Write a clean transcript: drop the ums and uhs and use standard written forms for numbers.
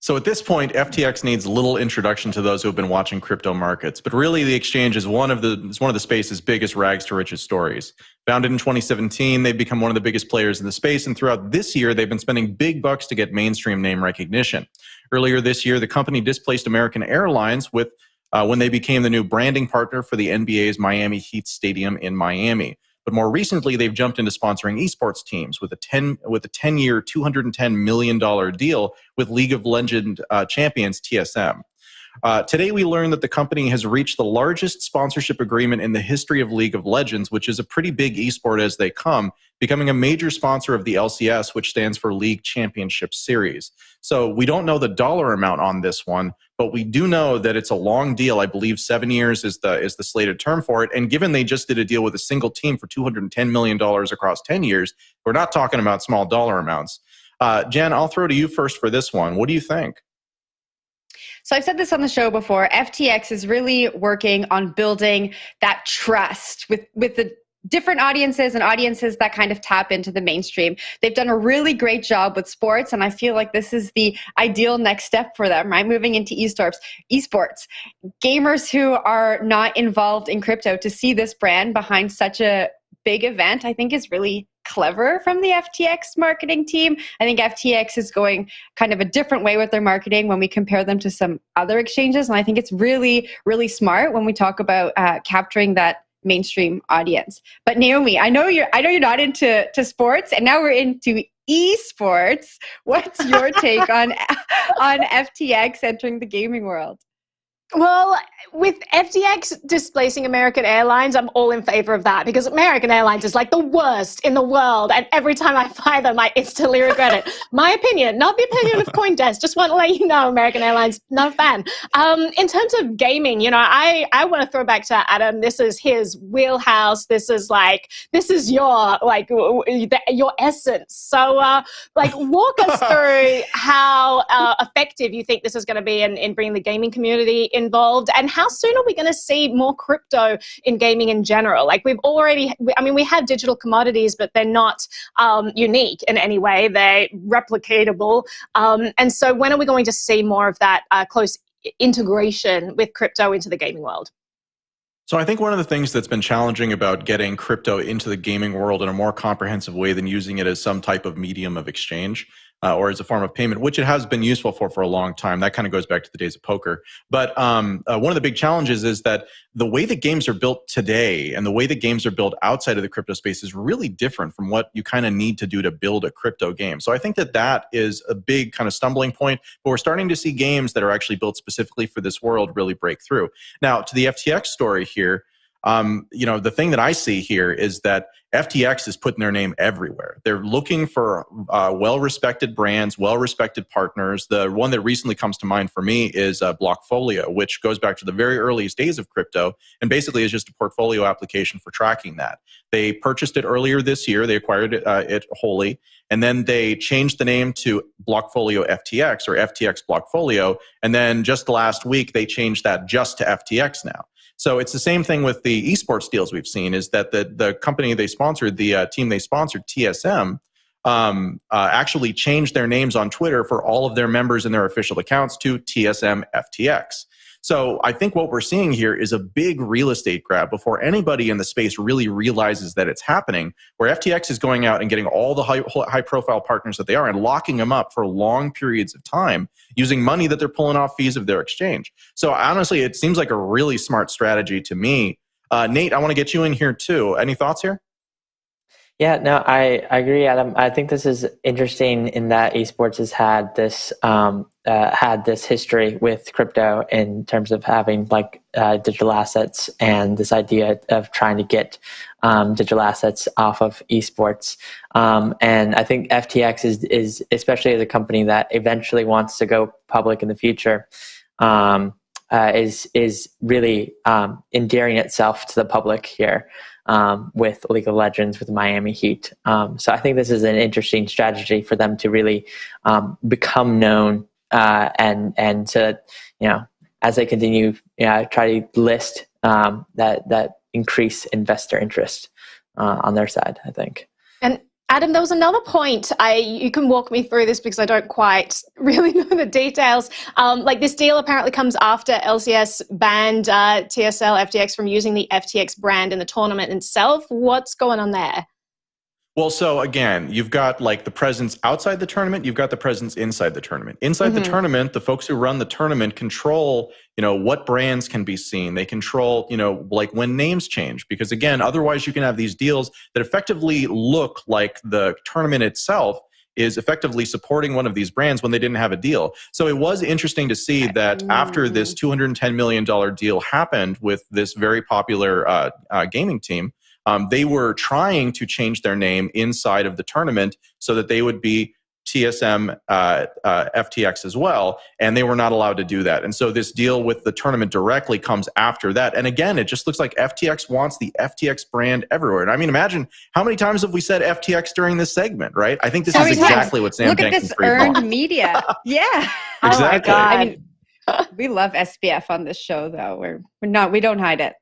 So at this point, FTX needs little introduction to those who have been watching crypto markets. But really, the exchange is one of the space's biggest rags to riches stories. Founded in 2017, they've become one of the biggest players in the space, and throughout this year, they've been spending big bucks to get mainstream name recognition. Earlier this year, the company displaced American Airlines with when they became the new branding partner for the NBA's Miami Heat Stadium in Miami. But more recently, they've jumped into sponsoring esports teams with a 10-year, $210 million deal with League of Legends champions TSM. Today, we learned that the company has reached the largest sponsorship agreement in the history of League of Legends, which is a pretty big esport as they come, becoming a major sponsor of the LCS, which stands for League Championship Series. So we don't know the dollar amount on this one, but we do know that it's a long deal. I believe 7 years is the slated term for it. And given they just did a deal with a single team for $210 million across 10 years, we're not talking about small dollar amounts. Jen, I'll throw to you first for this one. What do you think? So I've said this on the show before, FTX is really working on building that trust with the different audiences and audiences that kind of tap into the mainstream. They've done a really great job with sports, and I feel like this is the ideal next step for them, right? Moving into esports. Gamers who are not involved in crypto, to see this brand behind such a big event, I think is really clever from the FTX marketing team. I think FTX is going kind of a different way with their marketing when we compare them to some other exchanges. And I think it's really, really smart when we talk about capturing that mainstream audience. But Naomi, I know you're not into sports, and now we're into esports. What's your take on FTX entering the gaming world? Well, with FTX displacing American Airlines, I'm all in favor of that, because American Airlines is like the worst in the world. And every time I fly them, I instantly regret it. My opinion, not the opinion of CoinDesk. Just want to let you know, American Airlines, not a fan. In terms of gaming, I want to throw back to Adam. This is his wheelhouse. This is your essence. So walk us through how effective you think this is going to be in bringing the gaming community involved, and how soon are we going to see more crypto in gaming in general? Like we have digital commodities, but they're not unique in any way. They're replicatable. And so when are we going to see more of that close integration with crypto into the gaming world? So I think one of the things that's been challenging about getting crypto into the gaming world in a more comprehensive way than using it as some type of medium of exchange or as a form of payment, which it has been useful for a long time. That kind of goes back to the days of poker. But one of the big challenges is that the way that games are built today and the way that games are built outside of the crypto space is really different from what you kind of need to do to build a crypto game. So I think that is a big kind of stumbling point, but we're starting to see games that are actually built specifically for this world really break through. Now, to the FTX story here, the thing that I see here is that FTX is putting their name everywhere. They're looking for well-respected brands, well-respected partners. The one that recently comes to mind for me is Blockfolio, which goes back to the very earliest days of crypto and basically is just a portfolio application for tracking that. They purchased it earlier this year. They acquired it wholly, and then they changed the name to Blockfolio FTX or FTX Blockfolio, and then just last week they changed that just to FTX now. So it's the same thing with the esports deals we've seen, is that the company they sponsored, the team they sponsored, TSM, actually changed their names on Twitter for all of their members and their official accounts to TSM FTX. So I think what we're seeing here is a big real estate grab before anybody in the space really realizes that it's happening, where FTX is going out and getting all the high-profile partners that they are and locking them up for long periods of time using money that they're pulling off fees of their exchange. So honestly, it seems like a really smart strategy to me. Nate, I want to get you in here too. Any thoughts here? Yeah, no, I agree, Adam. I think this is interesting in that esports has had this history with crypto in terms of having digital assets and this idea of trying to get digital assets off of esports. And I think FTX is especially as a company that eventually wants to go public in the future, is really endearing itself to the public here. With League of Legends, with Miami Heat. So I think this is an interesting strategy for them to really become known and to, as they continue, try to list that increase investor interest on their side, I think. And Adam, there was another point. You can walk me through this because I don't quite really know the details. Like this deal apparently comes after LCS banned TSL FTX from using the FTX brand in the tournament itself. What's going on there? Well, so again, you've got like the presence outside the tournament, you've got the presence inside the tournament. Inside the tournament, the folks who run the tournament control, what brands can be seen. They control, like when names change, because again, otherwise you can have these deals that effectively look like the tournament itself is effectively supporting one of these brands when they didn't have a deal. So it was interesting to see that after this $210 million deal happened with this very popular gaming team, they were trying to change their name inside of the tournament so that they would be TSM FTX as well, and they were not allowed to do that. And so this deal with the tournament directly comes after that. And again, it just looks like FTX wants the FTX brand everywhere. And I mean, imagine how many times have we said FTX during this segment, right? I think this is exactly what Sam Bankman-Fried wants. Look at this earned media. Yeah. Exactly. Oh my God. I mean, we love SBF on this show, though. We don't hide it.